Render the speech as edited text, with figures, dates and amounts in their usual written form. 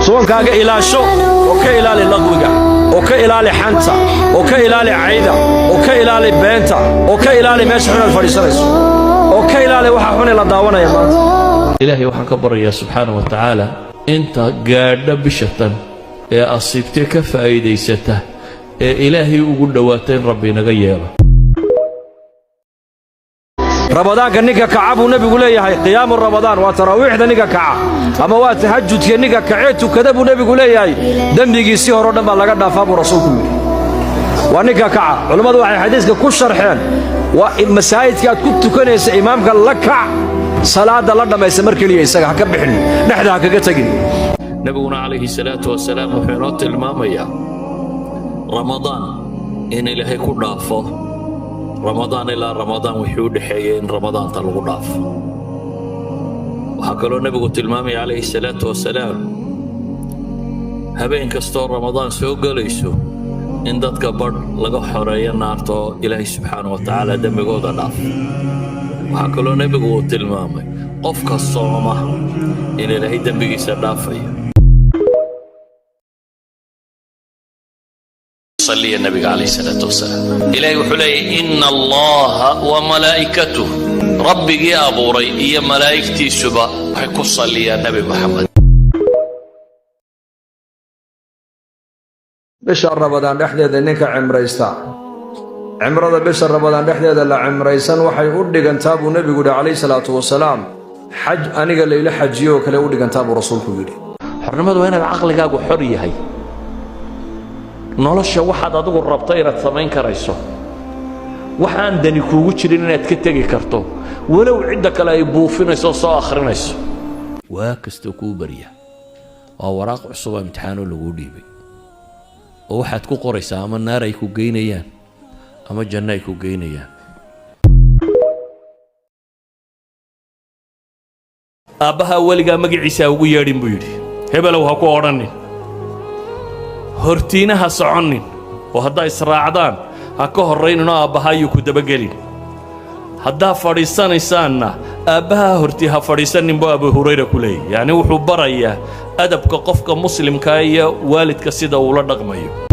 soonkaaga ilaasho oo ka ilaali laqwiga oo ka ilaali xanta oo ka ilaali cayda oo ka ilaali beenta oo ka ilaali meesha xun fadhiisanayso oo ka ilaali waxa xun la daawanaya maanta ilaahay waxaan ka barayaa subxaanahu wa ta'ala inta gaadha bishatan ee asiibtay ka faa'iideysata ee ilaahay ugu dhawaatay rabbi naga yeelo رمضان كنيكا كعب ونبي يقول لي قيام رمضان وتراويح ذنيكا كعب أما وتهجد كنيكا كعيت وكذب ونبي يقول لي دمي سيهر ودم الله قد فاب رسولكم ونيكا كعب علماء واحد حديثك كل شرحين ومسايد كانت كنت كنيس إمامك لكع صلاة الله ما يسمر كلي يسقى كبحني نحن هكذا نبينا عليه الصلاة والسلام وحيرات المامية رمضان إن إلهي كل ضعفه رمضان إلى رمضان وحيود حيين رمضان طلعوا ضعف وحكوا النبي تلمامي عليه الصلاة والسلام هبين كستور رمضان سوق ليسو إن دتك برد لقوا حرية نارتو إلهي سبحانه وتعالى دم جود ضعف وحكوا النبي تلمامي قفك الصومة إن إلهي دم بيجي ضعفي صلي النبي عليه الصلاة والسلام إلهي وحلي إن الله وملائكته ربي يا أبو ري يا ملائكتي سبا حيكو صلي يا نبي محمد بشر رمضان دحديد إنك عمريستا عمرة بشر رمضان دحديد لا عمريسان وحي أودي تابو نبي قد عليه الصلاة والسلام حج أنا قال لي حجيو كلا أودي تابو رسولك يقولي حرمت وين العقل قاقو حرية هي nolosha waxaad adigu rabto inaad samayn karayso waxaan dani kuugu jirin inaad ka tagi karto walow cid kale ay buufinayso soo akhrinayso waa kasto ku bariya waa waraaq cusub oo imtixaan lagu dhiibay oo waxaad ku qoraysaa ama naar ay ku geynayaan ama janno ay ku geynayaan aabaha waliga magaciisa ugu yeedhin buu yiri hebelow ha ku odhanin hortiinaha soconin oo hadda israacdaan ha ka horeynino aabahayu ku dabagelin hadda fadhiisanaysaanna aabaha hortii ha fadhiisanin baa Abu Hurayra kulay yani wuxuu barayaa adabka qofka muslimka iyo waalidka sida uu la dhaqmayo